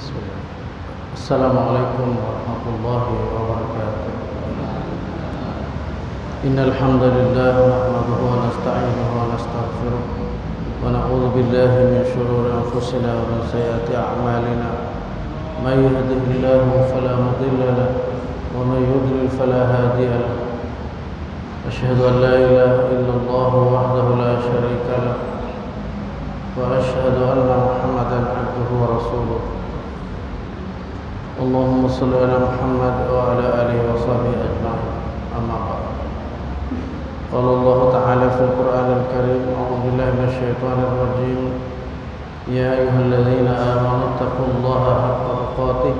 Bismillah. Assalamualaikum warahmatullahi wabarakatuh. Innal hamdalillah nahmaduhu wa nasta'inuhu wa nastaghfiruh wa na'udzu billahi min shururi anfusina wa min sayyiati a'malina. May yahdihillahu fala mudilla lahu wa may yudlil fala hadiya lahu. Asyhadu an la ilaha illallah wahdahu la syarika lahu wa asyhadu anna Muhammadan abduhu wa rasuluh. Allahumma salli ala Muhammad wa ala alihi wa sahbihi ajma'in. Amma ba'd. Qala Allah ta'ala fil Qur'anil Karim, a'udzu billahi minasyaitonir rajim. Ya ayyuhalladzina amanu taqullaha haqqa tuqatih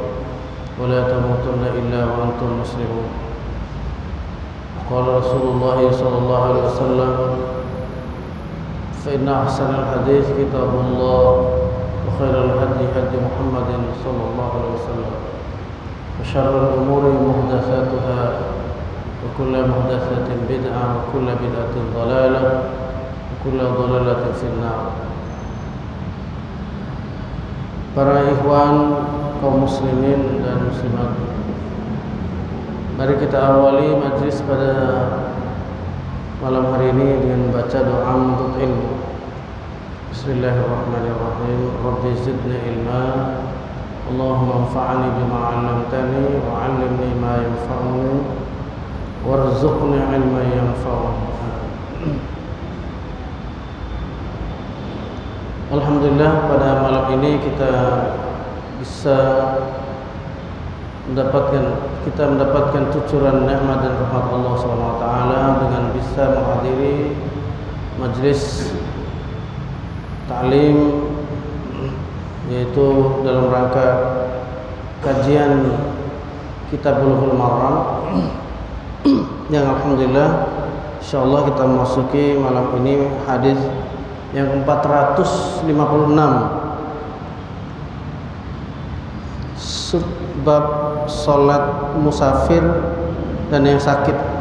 wa la tamutunna illa wa antum muslimun. Qala Rasulullah sallallahu alaihi wasallam, fa inna ahsanal hadits kitabullah wa khairal hadi hadi Muhammadin sallallahu alaihi wasallam. وشر الأمور محدثاتها وكل محدثة بدعة وكل بدعة ضلالة وكل ضلالة في النار. Para ikhwan kaum muslimin dan muslimat, mari kita awali majlis pada malam hari ini dengan baca doa menuntut ilmu. Bismillahirrahmanirrahim. Rabbi zidni ilma, Allahumma anfa'ni bima 'allamtani wa 'allimni ma yanfa'uni warzuqni 'ilman yanfa'uni. Alhamdulillah, pada malam ini kita bisa mendapatkan cucuran nikmat dan rahmat Allah SWT dengan bisa menghadiri majlis ta'lim, yaitu dalam rangka kajian Kitab Bulughul Maram yang alhamdulillah insyaallah kita memasuki malam ini hadis yang 456, bab salat musafir dan yang sakit.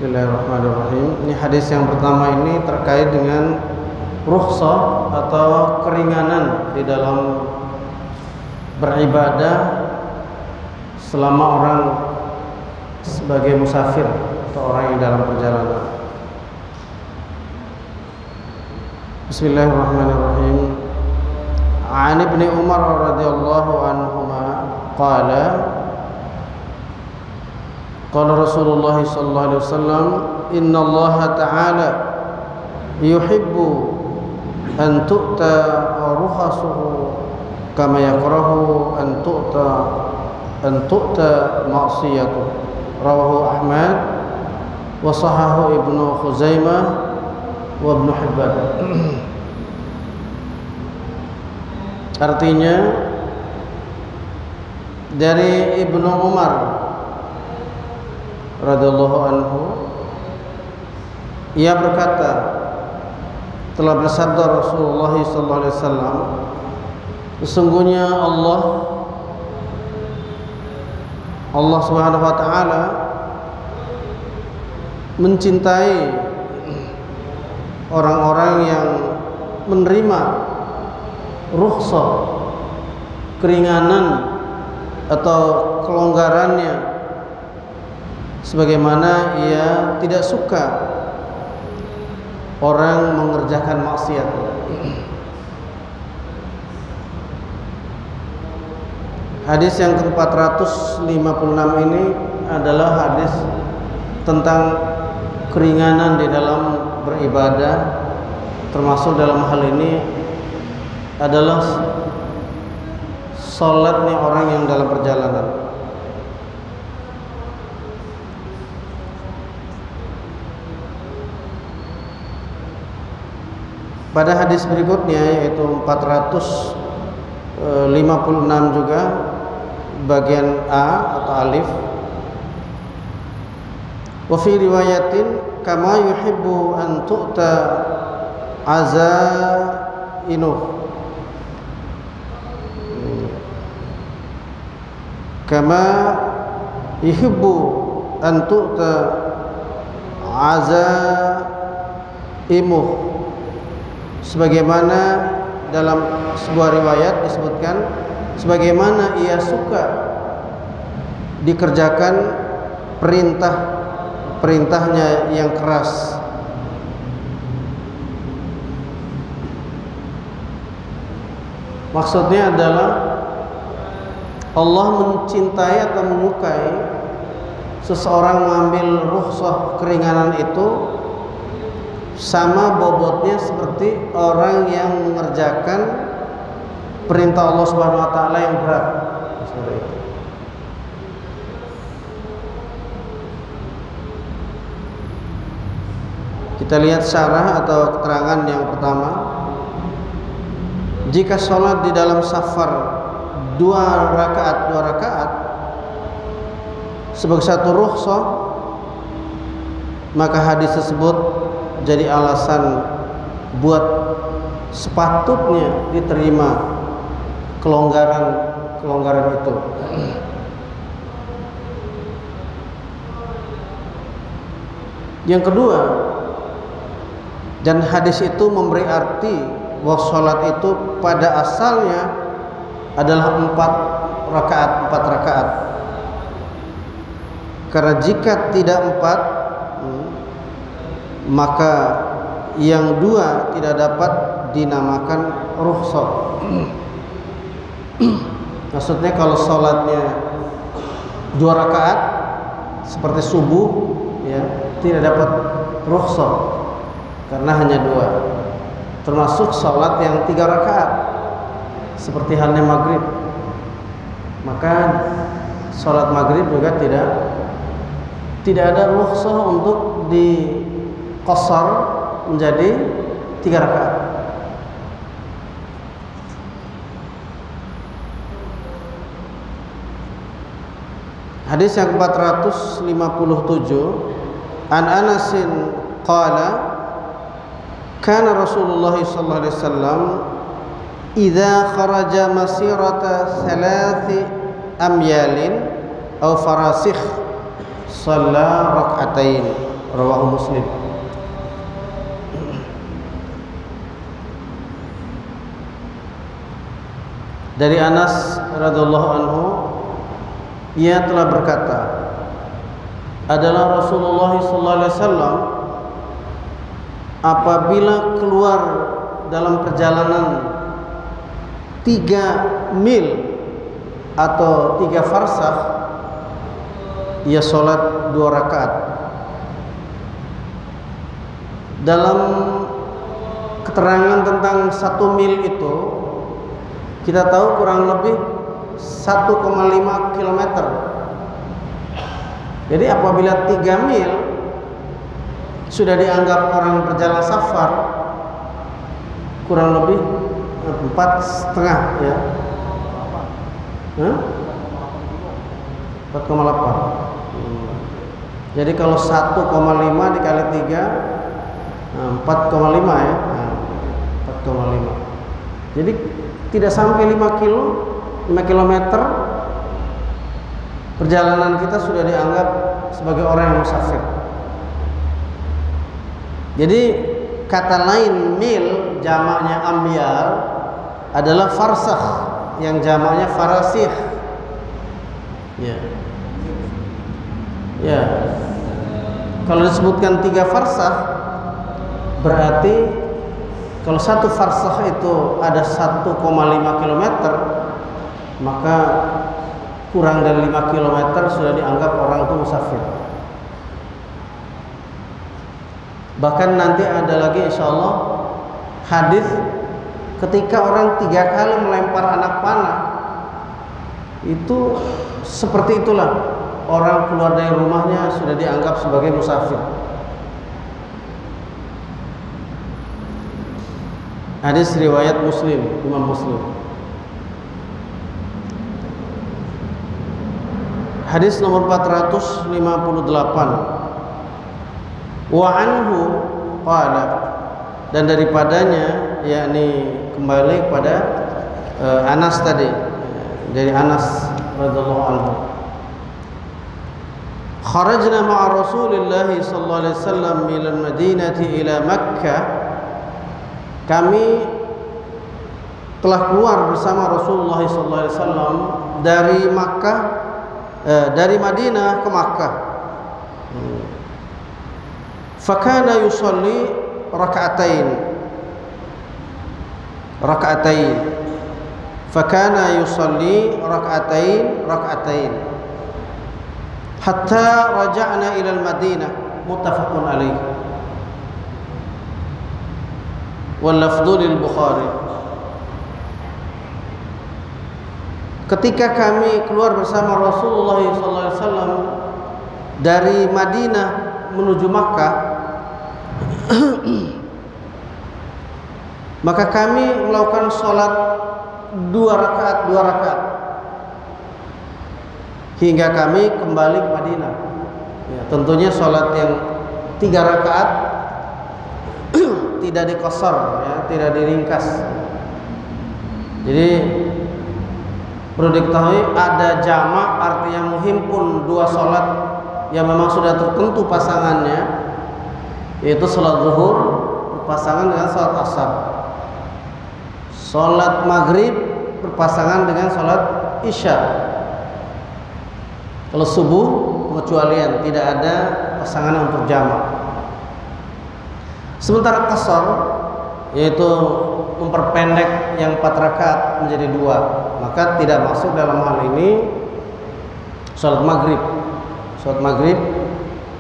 Bismillahirrahmanirrahim. Ini hadis yang pertama ini terkait dengan rukhsah atau keringanan di dalam beribadah selama orang sebagai musafir atau orang yang dalam perjalanan. Bismillahirrahmanirrahim. An Ibnu Umar radhiyallahu anhuma qala qala Rasulullah sallallahu alaihi wasallam, inna Allah ta'ala yuhibbu an tu'ta rukhasuhu kama yakrahu an tu'ta ma'siyatuh. Rawahu Ahmad wa sahahu Ibnu Khuzaimah wa Ibnu Hibban. Artinya dari Ibnu Umar radhiyallahu anhu, ia berkata, telah bersabda Rasulullah sallallahu alaihi wasallam, sesungguhnya Allah Subhanahu wa taala mencintai orang-orang yang menerima rukhsah, keringanan atau kelonggarannya, sebagaimana ia tidak suka orang mengerjakan maksiat. Hadis yang ke-456 ini adalah hadis tentang keringanan di dalam beribadah, termasuk dalam hal ini adalah salatnya orang yang dalam perjalanan. Pada hadis berikutnya, yaitu 456 juga, bagian A atau alif, wa fi riwayatin kama yuhibbu an tu'ta azainuh, kama yuhibbu an tu'ta azaimuh, sebagaimana dalam sebuah riwayat disebutkan sebagaimana ia suka dikerjakan perintahnya yang keras. Maksudnya adalah Allah mencintai atau menyukai seseorang mengambil rukhsah keringanan itu sama bobotnya seperti orang yang mengerjakan perintah Allah Subhanahu wa taala yang berat. Kita lihat syarah atau keterangan yang pertama. Jika sholat di dalam safar dua rakaat sebagai satu rukhsah, maka hadis tersebut jadi alasan buat sepatutnya diterima kelonggaran itu. Yang kedua, dan hadis itu memberi arti bahwa sholat itu pada asalnya adalah 4 rakaat. Karena jika tidak 4, maka yang 2 tidak dapat dinamakan rukhsah. Maksudnya kalau sholatnya 2 rakaat seperti subuh, ya, tidak dapat rukhsah karena hanya 2. Termasuk sholat yang 3 rakaat seperti halnya maghrib, maka sholat maghrib juga tidak ada rukhsah untuk diqashar menjadi 3 rakaat. Hadis yang 457, An Anasin qala kana Rasulullah sallallahu alaihi wasallam idza kharaja masirata 3 amyalin aw farasikh shalla rak'atain, rawahu Muslim. Dari Anas radhiyallahu anhu, ia telah berkata, adalah Rasulullah sallallahu alaihi wasallam apabila keluar dalam perjalanan 3 mil atau 3 farsakh, ia sholat 2 rakaat. Dalam keterangan tentang 1 mil itu, kita tahu kurang lebih 1,5 kilometer. Jadi apabila 3 mil sudah dianggap orang berjalan safar, kurang lebih 4,5 ya. 4,8. Jadi kalau 1,5 dikali 3, 4,5 ya. 4,5. Jadi tidak sampai 5 kilometer perjalanan kita sudah dianggap sebagai orang yang musafir. Jadi kata lain mil jamaknya amyal adalah farsakh yang jamaknya farasikh. Ya. Ya. Kalau disebutkan 3 farsakh berarti kalau 1 farsakh itu ada 1,5 kilometer, maka kurang dari 5 kilometer sudah dianggap orang itu musafir. Bahkan nanti ada lagi insyaallah hadis ketika orang 3 kali melempar anak panah, itu seperti itulah orang keluar dari rumahnya sudah dianggap sebagai musafir. Hadis riwayat Muslim, Imam Muslim. Hadis nomor 458. Wa anhu qala, dan daripadanya, yakni kembali kepada Anas tadi, dari Anas radhiyallahu anhu. kharajna ma'a Rasulillah sallallahu alaihi wasallam min al-Madinati ila Makkah, kami telah keluar bersama Rasulullah sallallahu alaihi wasallam dari Makkah, dari Madinah ke Makkah. Fakana yusalli rak'atain fakana yusalli rak'atain hatta raja'na ila al-Madinah, muttafaqun alaih wal lafdhu lil Bukhari. Ketika kami keluar bersama Rasulullah SAW dari Madinah menuju Makkah, maka kami melakukan sholat 2 rakaat hingga kami kembali ke Madinah. Ya, tentunya sholat yang 3 rakaat tidak dikosor, ya, tidak diringkas. Jadi perlu diketahui ada jamak, artinya menghimpun 2 sholat yang memang sudah tertentu pasangannya, yaitu sholat zuhur berpasangan dengan sholat asar, sholat maghrib berpasangan dengan sholat isya. Kalau subuh pengecualian, tidak ada pasangan untuk jamak. Sementara qasar, yaitu memperpendek yang 4 rakaat menjadi 2, maka tidak masuk dalam hal ini sholat maghrib. Sholat maghrib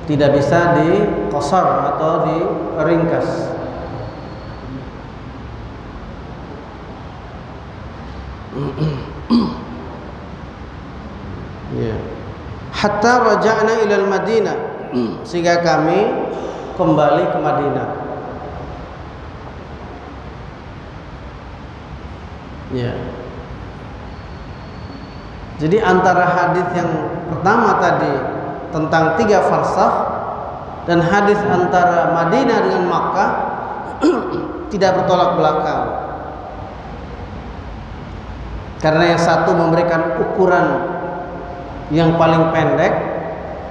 tidak bisa diqasar atau diringkas. Ya. Hatta raja'na ila al-Madinah, sehingga kami kembali ke Madinah. Ya. Jadi antara hadis yang pertama tadi tentang 3 farsakh dan hadis antara Madinah dengan Makkah tidak bertolak belakang. Karena yang satu memberikan ukuran yang paling pendek,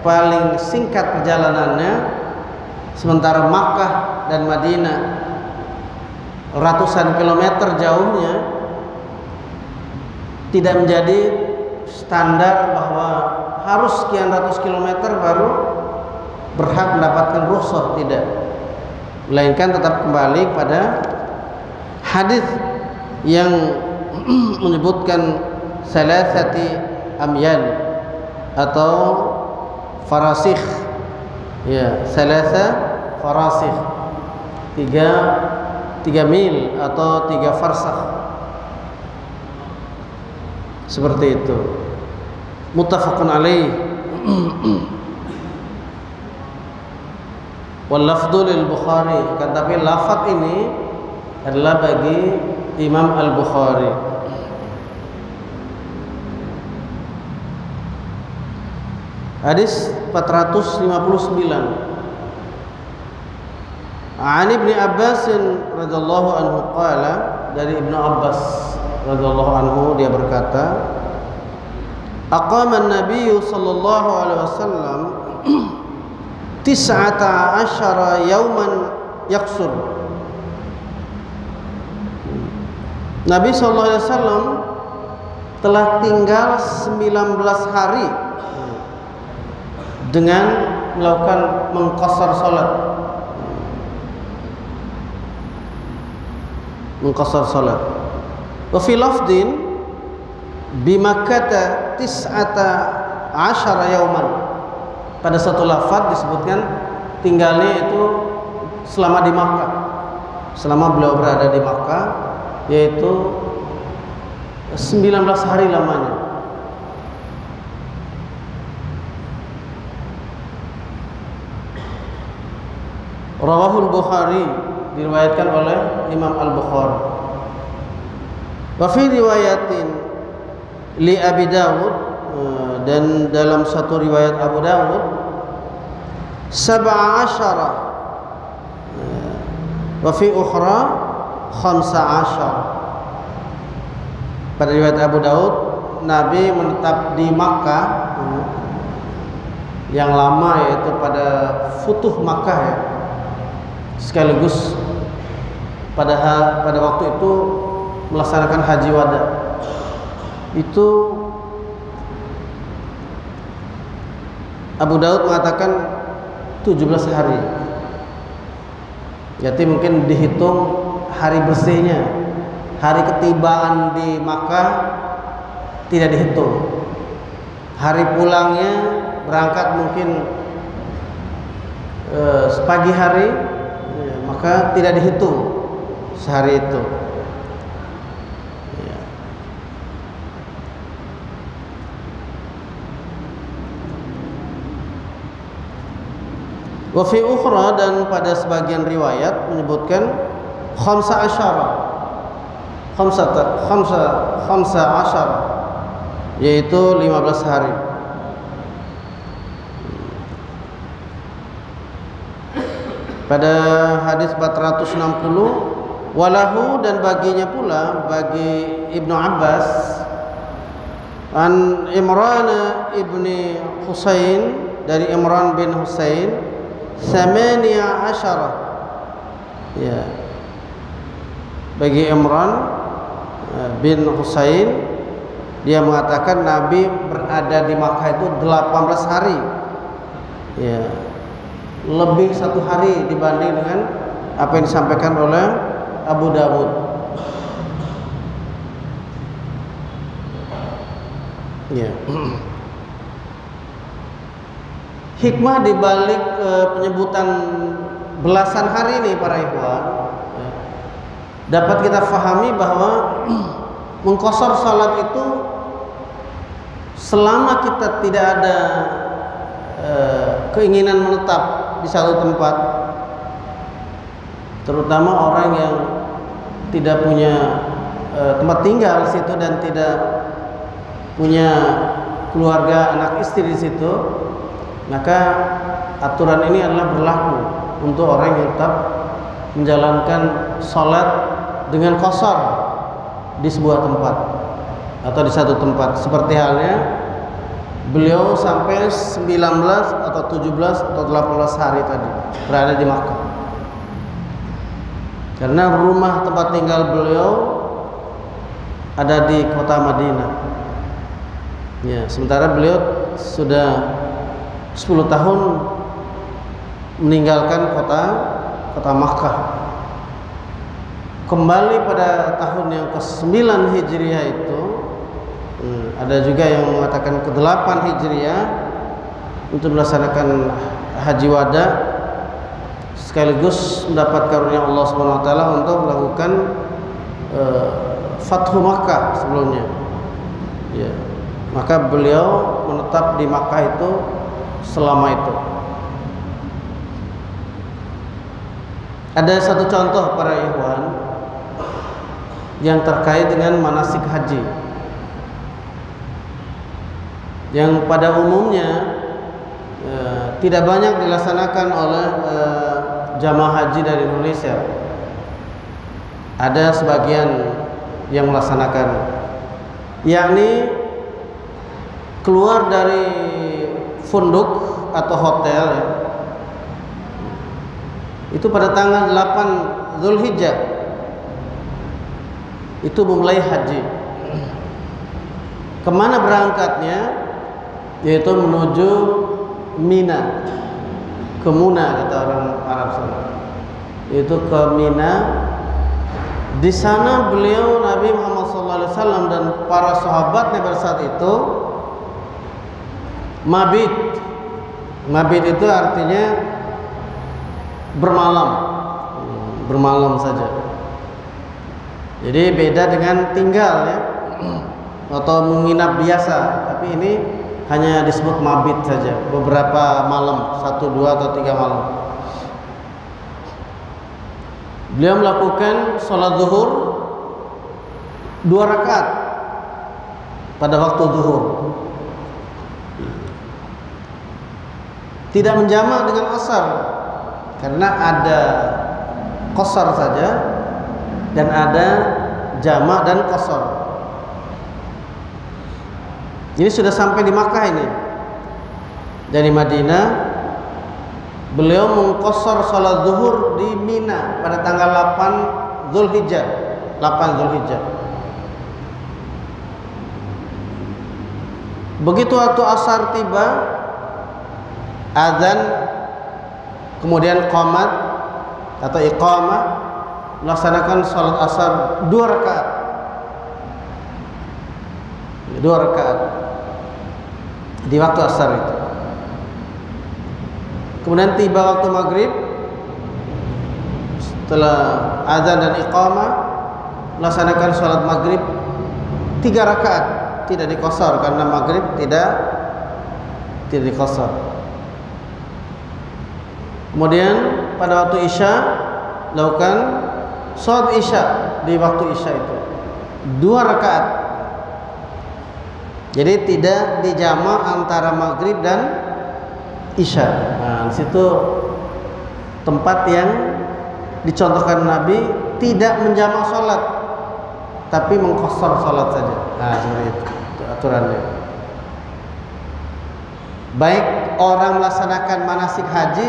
paling singkat perjalanannya, sementara Makkah dan Madinah ratusan kilometer jauhnya, tidak menjadi standar bahwa harus sekian ratus kilometer baru berhak mendapatkan rukhsah, tidak. Melainkan tetap kembali pada hadis yang menyebutkan salasati amyal atau farasikh, ya, salasa farasikh, 3 mil atau 3 farsakh, seperti itu. Muttafaqun alaih wal lafdhu lil Bukhari. Tapi lafaz ini adalah bagi Imam Al-Bukhari. Hadis 459. An Ibnu Abbas radhiyallahu anhu qala, dari Ibnu Abbas radhiyallahu anhu dia berkata, aqama an-nabiy sallallahu alaihi wasallam 19 yauman yaqsur. Nabi sallallahu alaihi wasallam telah tinggal 19 hari dengan melakukan mengqasar salat. Mengqasar salat. Wa fi lafdin bi Makkah 19 yauman. Pada satu lafaz disebutkan tinggalnya itu selama di Makkah, selama beliau berada di Makkah, yaitu 19 hari lamanya. Rawahul Bukhari, diriwayatkan oleh Imam Al-Bukhari. Wa fi riwayatin li Abi Dawud, dan dalam satu riwayat Abu Dawud 17, wa fi ukhra 15. Pada riwayat Abu Dawud, Nabi menetap di Makkah yang lama, yaitu pada Futuh Makkah ya. Sekaligus pada waktu itu melaksanakan haji wada. Itu Abu Daud mengatakan 17 hari. Jadi mungkin dihitung hari bersihnya, hari ketibaan di Makkah tidak dihitung. Hari pulangnya berangkat mungkin pagi hari, maka tidak dihitung sehari itu. Wa fi ukhra, dan pada sebagian riwayat menyebutkan khamsa asyara, yaitu 15 hari. Pada hadis 460, walahu, dan baginya pula, bagi Ibnu Abbas, an Imran ibni Husain, dari Imran bin Husain, 18, ya, bagi Imran bin Husain, dia mengatakan Nabi berada di Makkah itu 18 hari, ya, lebih 1 hari dibanding dengan apa yang disampaikan oleh Abu Dawud. Ya. Hikmah dibalik penyebutan belasan hari ini para ikhwan, ya, dapat kita fahami bahwa mengqashar salat itu selama kita tidak ada keinginan menetap di satu tempat, terutama orang yang tidak punya tempat tinggal di situ dan tidak punya keluarga, anak istri di situ, maka aturan ini adalah berlaku untuk orang yang tetap menjalankan sholat dengan qashar di sebuah tempat atau di satu tempat. Seperti halnya beliau sampai 19 atau 17 atau 18 hari tadi berada di Makkah, karena rumah tempat tinggal beliau ada di kota Madinah. Ya, sementara beliau sudah 10 tahun meninggalkan kota Makkah. Kembali pada tahun yang ke-9 Hijriah itu, ada juga yang mengatakan ke-8 Hijriah, untuk melaksanakan haji wada sekaligus mendapat karunia Allah Subhanahu wa taala untuk melakukan Fathu Makkah sebelumnya. Ya, maka beliau menetap di Makkah itu selama itu. Ada satu contoh para ikhwan yang terkait dengan manasik haji, yang pada umumnya tidak banyak dilaksanakan oleh jamaah haji dari Indonesia. Ada sebagian yang melaksanakan, yakni keluar dari funduk atau hotel, ya, itu pada tanggal 8 Zulhijjah itu memulai haji. Kemana berangkatnya? Yaitu menuju Mina, ke Muna kata orang Arab sana. Itu ke Mina. Di sana beliau Nabi Muhammad SAW dan para sahabatnya pada saat itu mabit. Mabit itu artinya bermalam saja. Jadi beda dengan tinggal, ya, atau menginap biasa. Tapi ini hanya disebut mabit saja, beberapa malam, 1, 2 atau 3 malam. Beliau melakukan sholat zuhur 2 rakaat pada waktu zuhur, tidak menjamak dengan asar, karena ada qashar saja dan ada jamak dan qashar. Ini sudah sampai di Makkah ini. dari Madinah, beliau mengqashar salat zuhur di Mina pada tanggal 8 Zulhijjah. Begitu waktu asar tiba, azan, kemudian qomat atau iqamah, melaksanakan salat asar 2 rakaat. 2 rakaat di waktu asar itu. Kemudian tiba waktu maghrib, setelah azan dan iqamah, melaksanakan salat maghrib 3 rakaat, tidak diqashar karena maghrib tidak diqashar. Kemudian pada waktu isya lakukan salat isya di waktu isya itu 2 rakaat. Jadi tidak dijamak antara maghrib dan isya. Nah, di situ tempat yang dicontohkan Nabi tidak menjamak salat, tapi mengqashar salat saja. Nah, seperti itu aturannya. Baik orang melaksanakan manasik haji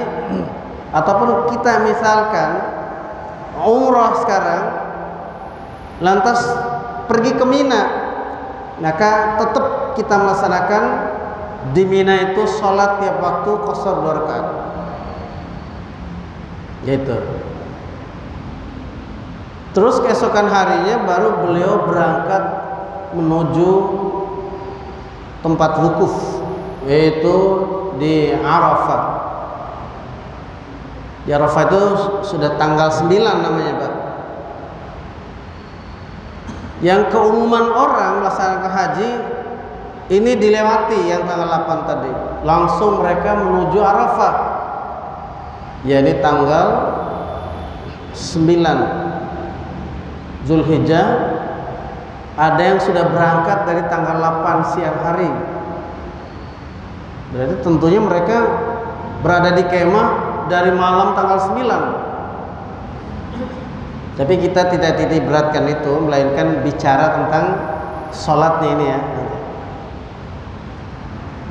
ataupun kita misalkan umrah sekarang lantas pergi ke Mina, maka tetap kita melaksanakan di Mina itu sholat tiap waktu qashar 2 rakaat. Gitu. Terus keesokan harinya baru beliau berangkat menuju tempat wukuf, yaitu di Arafah. Di Arafah itu sudah tanggal 9 namanya, Pak. Yang keumuman orang melaksanakan haji ini dilewati yang tanggal 8 tadi. Langsung mereka menuju Arafah. Ya, ini tanggal 9 Zulhijjah. Ada yang sudah berangkat dari tanggal 8 siang hari. Berarti tentunya mereka berada di kemah dari malam tanggal 9. Tapi kita tidak titik beratkan itu, melainkan bicara tentang sholatnya ini ya.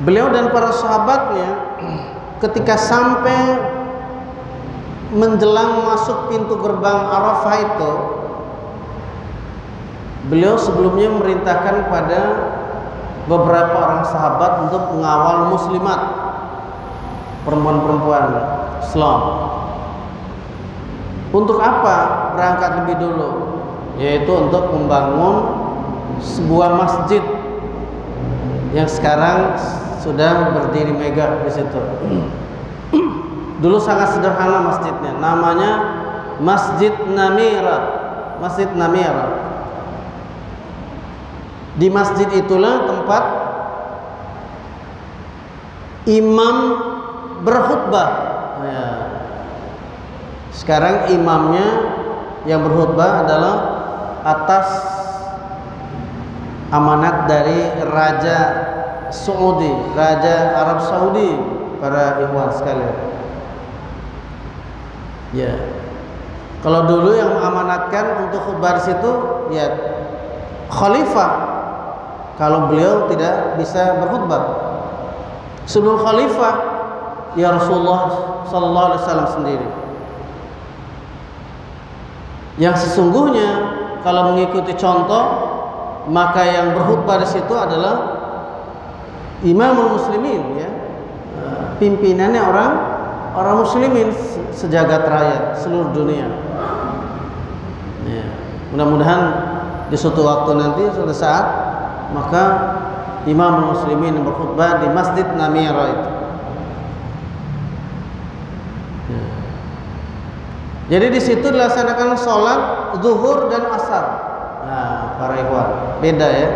Beliau dan para sahabatnya ketika sampai menjelang masuk pintu gerbang Arafah itu, beliau sebelumnya memerintahkan pada beberapa orang sahabat untuk mengawal muslimat, perempuan-perempuan Islam. Untuk apa berangkat lebih dulu? Yaitu untuk membangun sebuah masjid yang sekarang sudah berdiri megah di situ. Dulu sangat sederhana masjidnya, namanya Masjid Namira. Masjid Namira. Di masjid itulah tempat imam berkhutbah. Ya. Sekarang imamnya yang berkhutbah adalah atas amanat dari Raja Saudi, Raja Arab Saudi, para ikhwan sekalian. Ya. Kalau dulu yang mengamanatkan untuk khutbah di situ ya khalifah. Kalau beliau tidak bisa berkhutbah. Sebelum khalifah ya Rasulullah sallallahu alaihi wasallam sendiri. Yang sesungguhnya kalau mengikuti contoh, maka yang berkhutbah di situ adalah imamul muslimin, ya, pimpinannya orang muslimin sejagat raya seluruh dunia. Ya. Mudah-mudahan di suatu waktu nanti, suatu saat, maka imamul muslimin yang berkhutbah di Masjid Namira itu. Jadi di situ dilaksanakan sholat zuhur dan asar. Nah, para ikhwan, beda ya.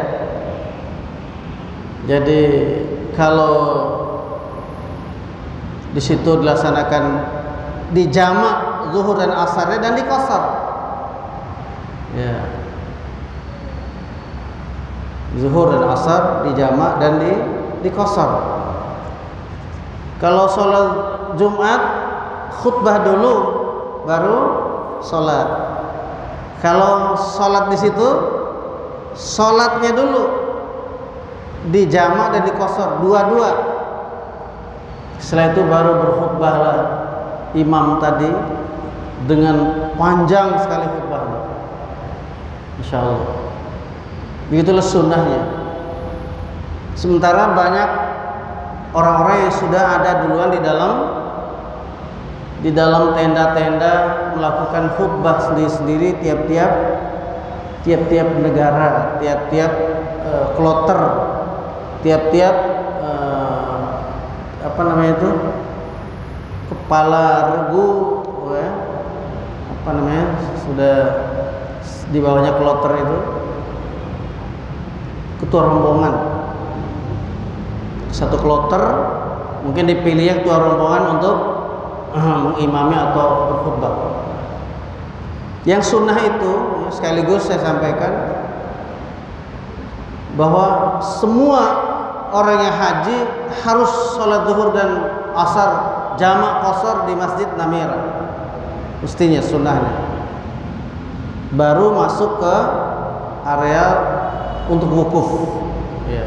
Jadi kalau di situ dilaksanakan di jamak zuhur dan asarnya dan di qashar. Ya. Zuhur dan asar di jamak dan di qashar. Kalau sholat Jumat khutbah dulu baru sholat. Kalau sholat di situ, sholatnya dulu di jamak dan di qashar, dua-dua. Setelah itu baru berkhutbahlah imam tadi dengan panjang sekali khutbahnya. Masya Allah. Begitulah sunnahnya. Sementara banyak orang-orang yang sudah ada duluan di dalam tenda-tenda melakukan khutbah sendiri-sendiri tiap-tiap negara, tiap-tiap kloter, tiap-tiap apa namanya itu, kepala regu, ya, apa namanya, sudah di bawahnya kloter itu, ketua rombongan. Satu kloter mungkin dipilih ketua rombongan untuk mengimami atau berkhutbah. Yang sunnah itu sekaligus saya sampaikan bahwa semua orang yang haji harus sholat zuhur dan asar jamak qashar di Masjid Namira, mestinya sunnahnya, baru masuk ke area untuk wukuf, ya,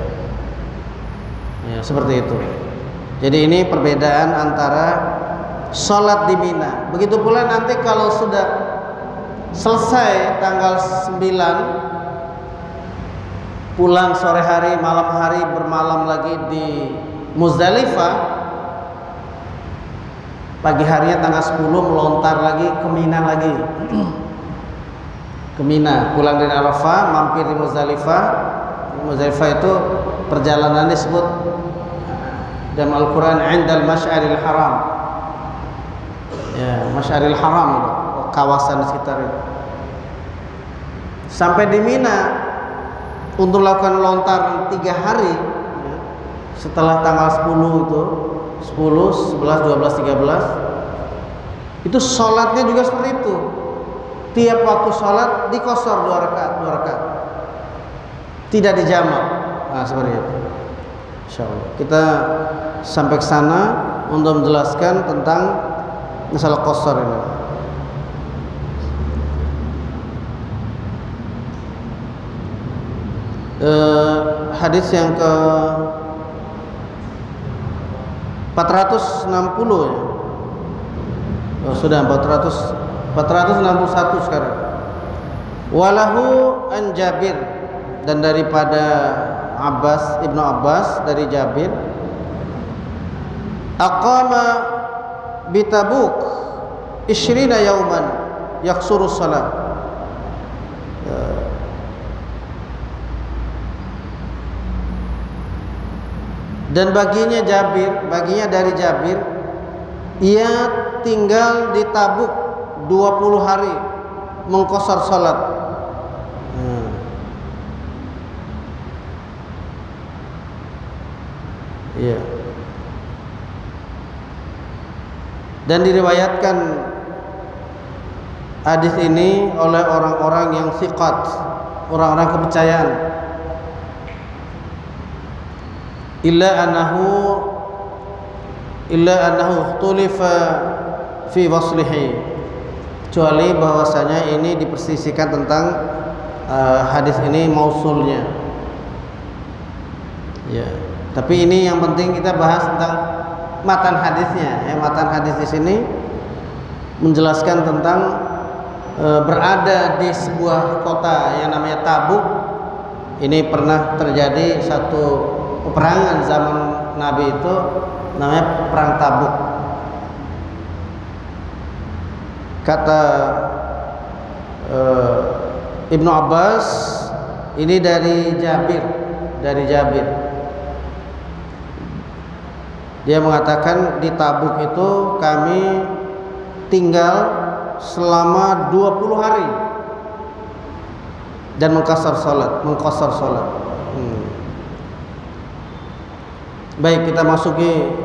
seperti itu. Jadi ini perbedaan antara sholat di Mina. Begitu pula nanti kalau sudah selesai tanggal 9, pulang sore hari, malam hari, bermalam lagi di Muzdalifah, pagi harinya tanggal 10 melontar lagi ke Mina lagi. Ke Mina, pulang dari Arafah, mampir di Muzdalifah. Muzdalifah itu perjalanan disebut dalam Al-Quran indal masy'aril haram. Ya, Masy'aril Haram itu, kawasan sekitar itu. Sampai di Mina untuk melakukan lontar 3 hari, ya, setelah tanggal 10 itu, 10, 11, 12, 13, itu sholatnya juga seperti itu. Tiap waktu sholat dikosor 2 rakaat, tidak dijamak. Nah, seperti itu. Insyaallah kita sampai ke sana untuk menjelaskan tentang masalah qashar ini. Hadis yang ke 460 ya. Oh, sudah 461 sekarang. Walahu an Jabir, dan daripada Ibnu Abbas dari Jabir, aqama bi Tabuk 20 yauman yaksuru salat. Dan baginya dari Jabir, ia tinggal di Tabuk 20 hari mengqashar salat. Iya. Dan diriwayatkan hadis ini oleh orang-orang yang thiqat, orang-orang kepercayaan. Illa annahu ikhtulifa fi waslihi, kecuali bahwasanya ini dipersisikan tentang hadis ini mausulnya. Ya. Tapi ini yang penting kita bahas tentang matan hadisnya. Matan hadis di sini menjelaskan tentang berada di sebuah kota yang namanya Tabuk. Ini pernah terjadi satu peperangan zaman Nabi, itu namanya perang Tabuk. Kata Ibnu Abbas, ini dari Jabir. Dia mengatakan di Tabuk itu kami tinggal selama 20 hari dan mengqashar salat. Baik, kita masuki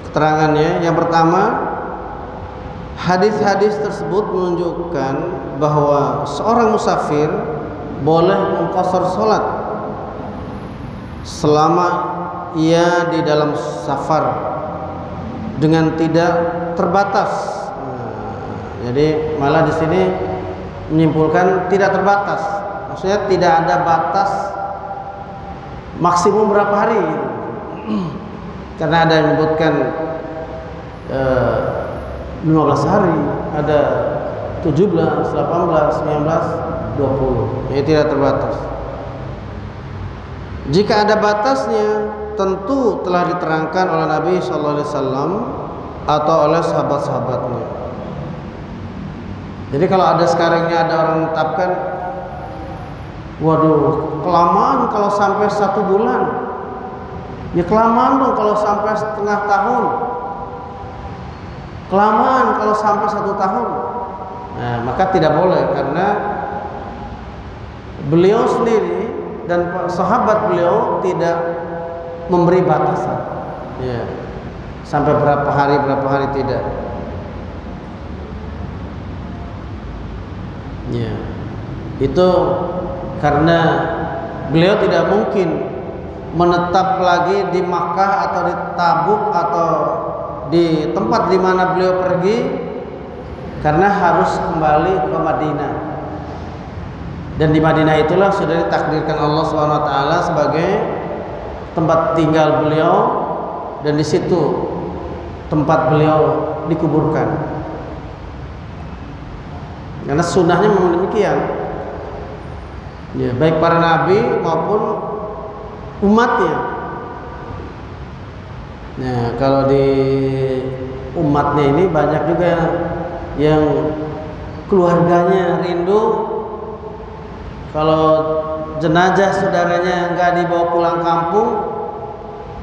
keterangannya. Yang pertama, hadis-hadis tersebut menunjukkan bahwa seorang musafir boleh mengqashar salat selama ia di dalam safar dengan tidak terbatas. Jadi malah di sini menyimpulkan tidak terbatas. Maksudnya tidak ada batas maksimum berapa hari. Karena ada yang menyebutkan 15 hari, ada 17, 18, 19, 20. Ini tidak terbatas. Jika ada batasnya, tentu telah diterangkan oleh Nabi SAW atau oleh sahabat-sahabatnya. Jadi kalau ada sekarang ini ada orang menetapkan, waduh, kelamaan kalau sampai 1 bulan. Ya kelamaan dong kalau sampai setengah tahun. Kelamaan kalau sampai 1 tahun. Nah, maka tidak boleh, karena beliau sendiri dan sahabat beliau tidak memberi batasan. Ya. Sampai berapa hari tidak. Ya. Itu karena beliau tidak mungkin menetap lagi di Makkah atau di Tabuk atau di tempat di mana beliau pergi, karena harus kembali ke Madinah. Dan di Madinah itulah sudah ditakdirkan Allah SWT sebagai tempat tinggal beliau, dan di situ tempat beliau dikuburkan. Karena sunnahnya memang demikian. Ya, baik para nabi maupun umatnya. Nah, kalau di umatnya ini banyak juga yang keluarganya rindu kalau jenazah saudaranya nggak dibawa pulang kampung,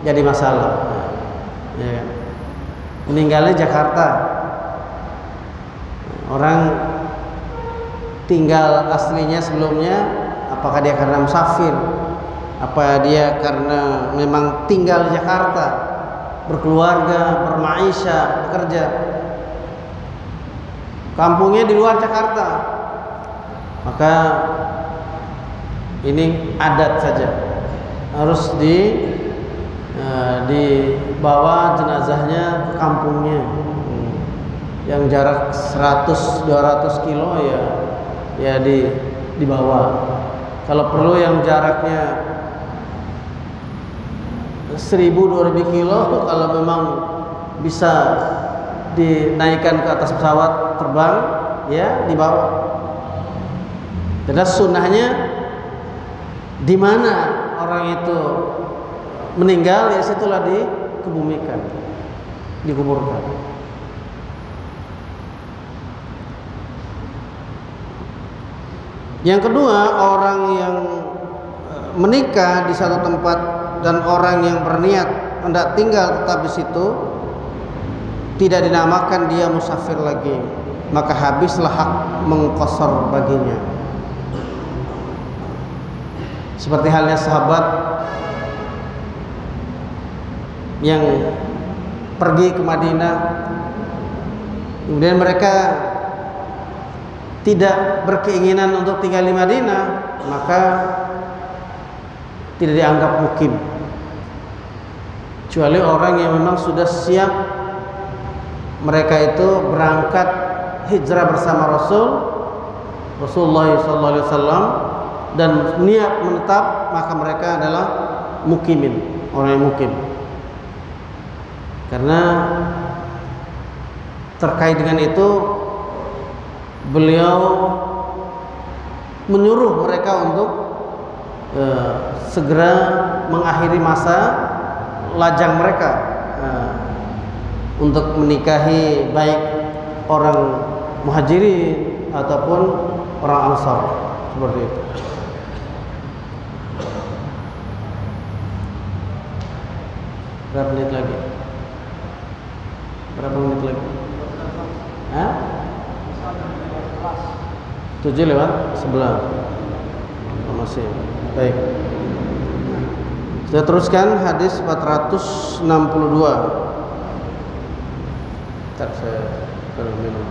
jadi masalah. Ya, meninggalnya Jakarta, orang tinggal aslinya sebelumnya, apakah dia karena musafir, apa dia karena memang tinggal di Jakarta, berkeluarga, bermaisha, bekerja, kampungnya di luar Jakarta, maka ini adat saja, harus dibawa jenazahnya ke kampungnya, yang jarak 100-200 kilo ya dibawa. Kalau perlu yang jaraknya 1000-2000 kilo, kalau memang bisa dinaikkan ke atas pesawat terbang, ya dibawa. Karena sunnahnya di mana orang itu meninggal, ya situlah dikebumikan, dikuburkan. Yang kedua, orang yang menikah di satu tempat dan orang yang berniat hendak tinggal tetap di situ, tidak dinamakan dia musafir lagi, maka habislah hak mengqasar baginya. Seperti halnya sahabat yang pergi ke Madinah, kemudian mereka tidak berkeinginan untuk tinggal di Madinah, maka tidak dianggap mukim, kecuali orang yang memang sudah siap. Mereka itu berangkat hijrah bersama Rasulullah SAW dan niat menetap, maka mereka adalah mukimin, orang yang mukim. Karena terkait dengan itu beliau menyuruh mereka untuk segera mengakhiri masa lajang mereka, untuk menikahi baik orang muhajirin ataupun orang ansar, seperti itu. Berapa menit lagi? Berapa menit lagi? 7:11. Masih baik. Saya teruskan hadis 462. Ntar saya minum.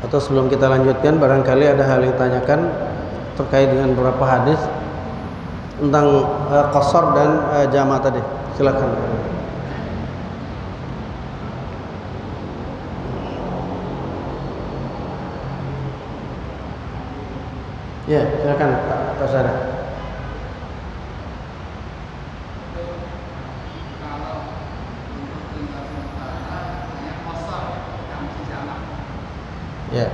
Atau sebelum kita lanjutkan, barangkali ada hal yang ditanyakan terkait dengan beberapa hadis tentang qasar dan jama' tadi. Silakan. Ya, silakan Pak Sarah. Ya.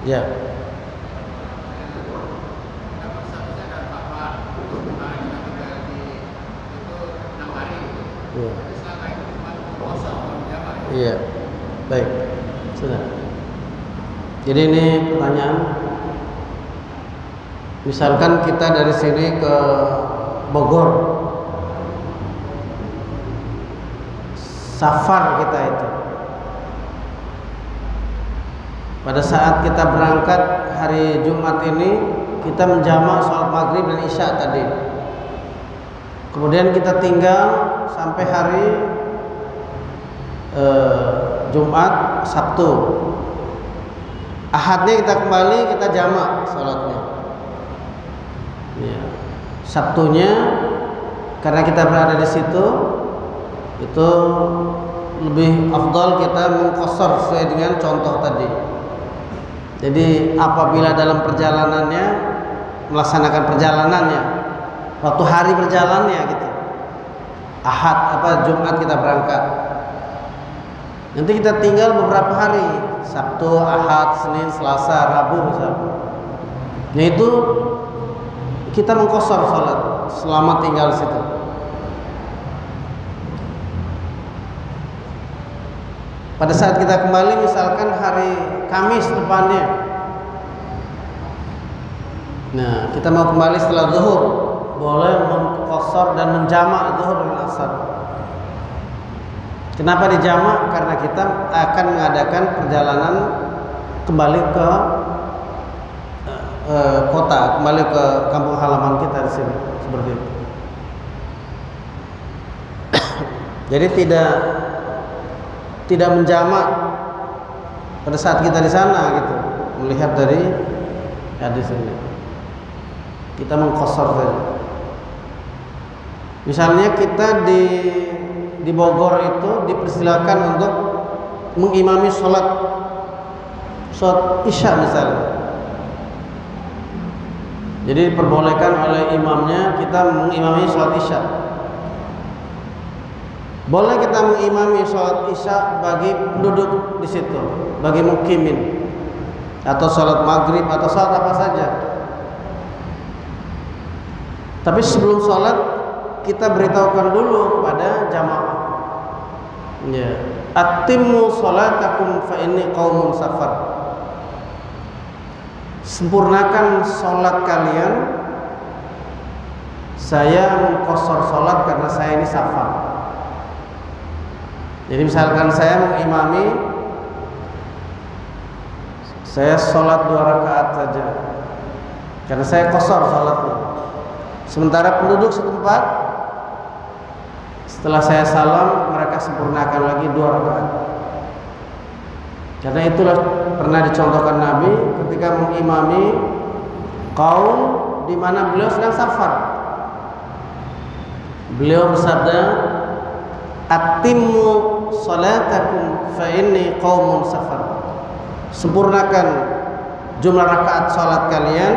Ya. Iya. Baik. Sudah. Jadi ini pertanyaan. Misalkan kita dari sini ke Bogor, safar kita itu. Pada saat kita berangkat hari Jumat ini, kita menjamak sholat maghrib dan isya tadi. Kemudian kita tinggal sampai hari Jumat, Sabtu. Ahadnya kita kembali, kita jamak sholatnya. Ya. Sabtunya karena kita berada di situ, itu lebih afdal kita mengqasar sesuai dengan contoh tadi. Jadi apabila dalam perjalanannya melaksanakan perjalanannya, waktu hari berjalannya gitu, Ahad Jumat kita berangkat. Nanti kita tinggal beberapa hari, Sabtu, Ahad, Senin, Selasa, Rabu misalnya. Nah itu kita mengqasar salat selama tinggal di situ. Pada saat kita kembali misalkan hari Kamis depannya, nah kita mau kembali setelah zuhur, boleh mengqasar dan menjamak zuhur dengan asar. Kenapa dijamak? Karena kita akan mengadakan perjalanan kembali ke kota, kembali ke kampung halaman kita di sini, seperti itu. Jadi tidak menjamak pada saat kita di sana gitu. Melihat dari hadis ini, kita mengqasar saja. Misalnya kita di Bogor itu dipersilakan untuk mengimami sholat isya misalnya. Jadi diperbolehkan oleh imamnya kita mengimami sholat isya. Boleh kita mengimami sholat isya bagi penduduk di situ, bagi mukimin, atau sholat maghrib atau sholat apa saja. Tapi sebelum sholat kita beritahukan dulu kepada jamaah. Ya, atimmu sholatakum fa inni qaumun safar. Sempurnakan sholat kalian. Saya mengqasar sholat karena saya ini safar. Jadi misalkan saya mengimami, saya sholat 2 rakaat saja karena saya qasar sholatnya. Sementara penduduk setempat, setelah saya salam, mereka sempurnakan lagi 2 rakaat. Karena itulah pernah dicontohkan Nabi ketika mengimami kaum di mana beliau sedang safar. Beliau bersabda, "Atimmu sholatakum fa inni qaumun safar." Sempurnakan jumlah rakaat salat kalian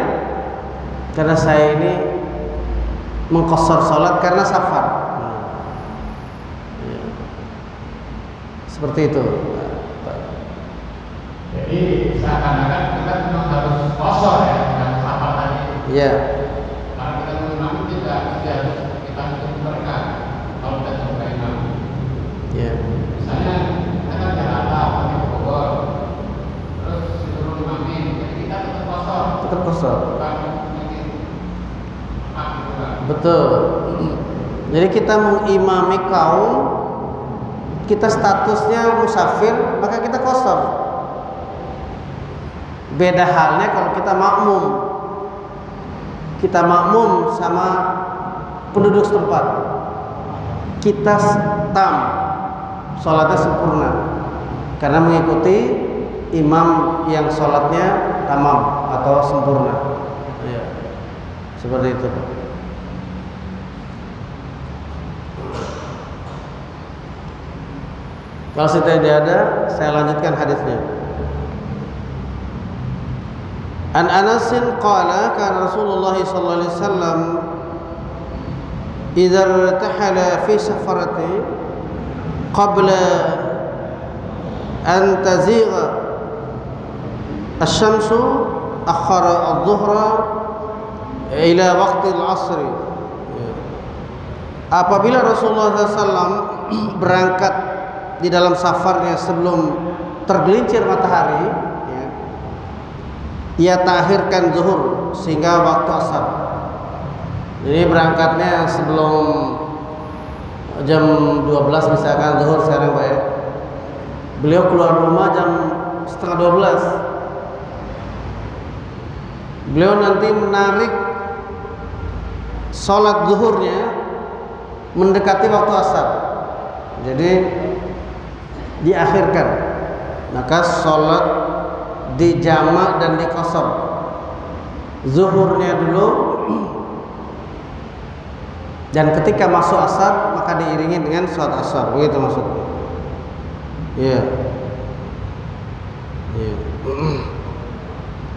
karena saya ini mengqasar salat karena safar. Seperti itu. Jadi seakan-akan kita memang harus qasar ya, dengan safar tadi. Iya. Karena kita mengimami tidak harus kita mereka kalau kita sebagai imam. Iya. Misalnya kita kan Jakarta, kami ke Bogor, terus disuruh imamin, jadi kita tetap qasar. Tetap qasar. Bukan mungkin Betul. Jadi kita mengimami kaum, kita statusnya musafir, maka kita qasar. Beda halnya kalau kita makmum. Kita makmum sama penduduk setempat. kita tam, sholatnya sempurna karena mengikuti imam yang sholatnya tamam atau sempurna. Ya, seperti itu. Kalau tidak ada, saya lanjutkan hadisnya. An Anasin qala kana Rasulullah sallallahu alaihi wasallam idza irtahala fi safarati qabla an tazigha asy-syamsu akhara adh-dhuhra ila waqti al-'asr. Apabila Rasulullah SAW berangkat di dalam safarnya sebelum tergelincir matahari, ya, ia takhirkan zuhur sehingga waktu asar. Jadi berangkatnya sebelum jam 12 misalkan zuhur sekarang Pak ya. Beliau keluar rumah jam setengah 12. Beliau nanti menarik sholat zuhurnya mendekati waktu asar. Jadi diakhirkan, maka sholat dijamak dan dikosor. Zuhurnya dulu, dan ketika masuk asar maka diiringi dengan sholat asar. Begitu maksudnya. Ya. Ya.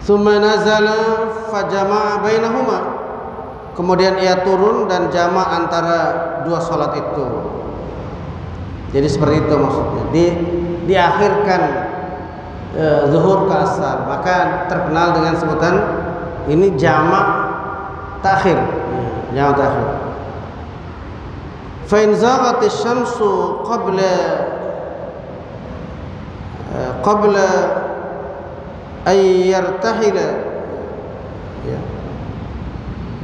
Tsumma nazala fajama'a bainahuma. Kemudian ia turun dan jamak antara dua sholat itu. Jadi seperti itu maksudnya. Diakhirkan zuhur ke asar, maka terkenal dengan sebutan ini jamak takhir. Jamak takhir. Fa in zaghatis syamsu qabla ay yartahila, ya,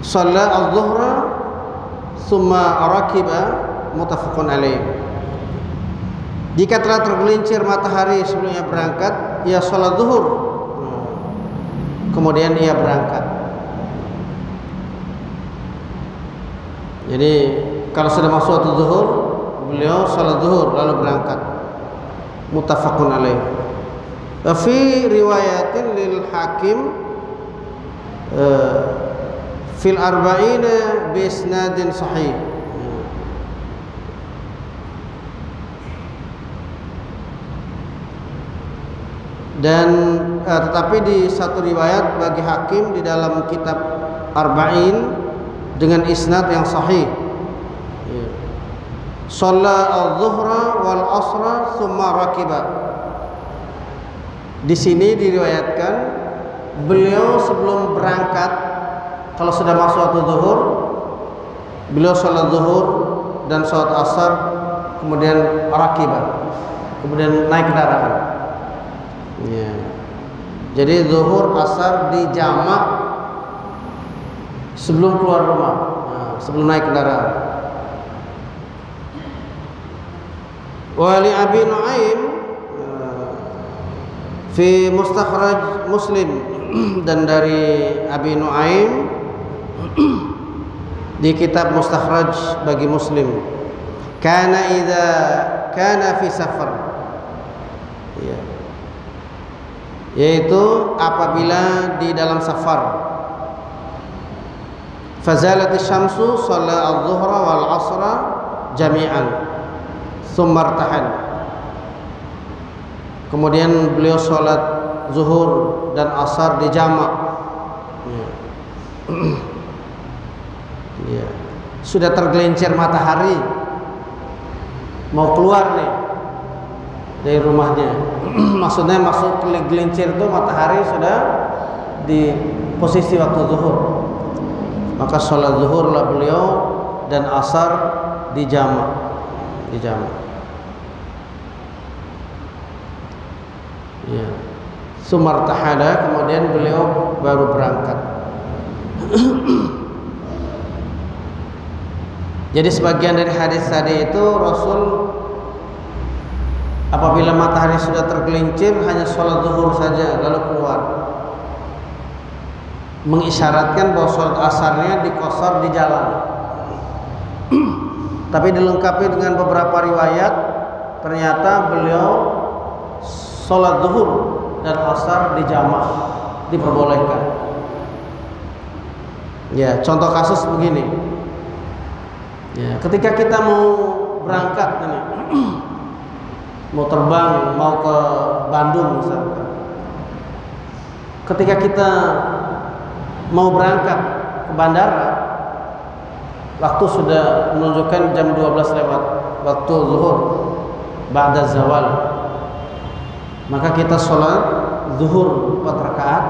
shalla adh-dhuhra thumma rakiba, muttafaqun alaih. Jika telah tergelincir matahari sebelumnya berangkat, ia sholat zuhur, kemudian ia berangkat. Jadi kalau sudah masuk waktu zuhur, beliau sholat zuhur lalu berangkat. Muttafaqun alaih. Fi riwayatin lil Hakim fil arba'ina bi isnadin sahih. Dan tetapi di satu riwayat bagi Hakim di dalam kitab Arba'in dengan isnad yang sahih. Shalla adh-dhuhra wal asra tsumma rakiba. Di sini diriwayatkan beliau sebelum berangkat, kalau sudah masuk waktu zuhur, beliau sholat zuhur dan sholat asar, kemudian rakiba, kemudian naik kendaraan. Ya. Jadi zuhur asar dijamak sebelum keluar rumah, sebelum naik kendaraan. Wali Abi Nu'aim fi Mustakhraj Muslim, dan dari Abi Nu'aim di kitab Mustakhraj bagi Muslim, kana idza kana fi safar, ya, yaitu apabila di dalam safar, fazalatis syamsu shalla adh-dhuhra wal asra jami'an tsumma irtahal. Kemudian beliau sholat zuhur dan asar di jamak. Ya. Ya. Sudah tergelincir matahari, mau keluar nih dari rumahnya. Maksudnya masuk gelincir itu matahari sudah di posisi waktu zuhur. Maka sholat zuhur lah beliau dan asar di jamak. Di jamak. Ya. Sumartahala, kemudian beliau baru berangkat. Jadi sebagian dari hadis tadi itu Rasul apabila matahari sudah tergelincir hanya sholat zuhur saja lalu keluar, mengisyaratkan bahwa sholat asarnya dikosor di jalan. Tapi dilengkapi dengan beberapa riwayat, ternyata beliau sholat zuhur dan asar dijamak, diperbolehkan. Ya, contoh kasus begini. Ya, ketika kita mau berangkat ini, mau terbang, mau ke Bandung misalkan. Ketika kita mau berangkat ke bandara, waktu sudah menunjukkan jam 12 lewat, waktu zuhur, ba'da zawal. Maka kita sholat zuhur 4 rakaat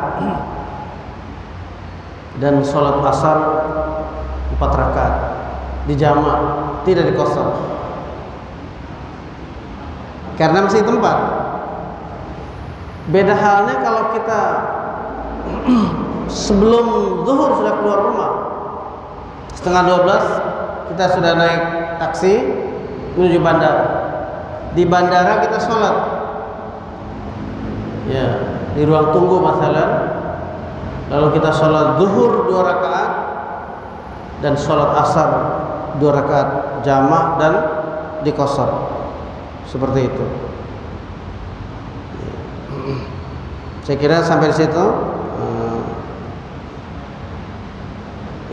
dan sholat asar 4 rakaat dijamak, tidak dikosor. Karena masih tempat. Beda halnya kalau kita sebelum zuhur sudah keluar rumah, setengah 12 kita sudah naik taksi menuju bandara. Di bandara kita sholat, ya, di ruang tunggu masalah. Lalu kita sholat zuhur 2 rakaat dan sholat asar 2 rakaat jamak dan dikosor. Seperti itu. Saya kira sampai di situ.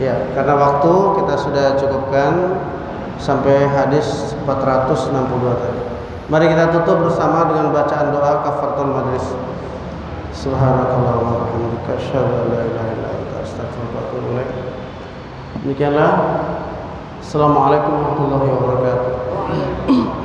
Ya, karena waktu kita sudah cukupkan sampai hadis 462 tadi. Mari kita tutup bersama dengan bacaan doa kafaratul majlis. Subhanakallahumma wa bihamdika asyhadu an la ilaha illa anta astaghfiruka wa atubu ilaik. Demikianlah. Assalamualaikum warahmatullahi wabarakatuh.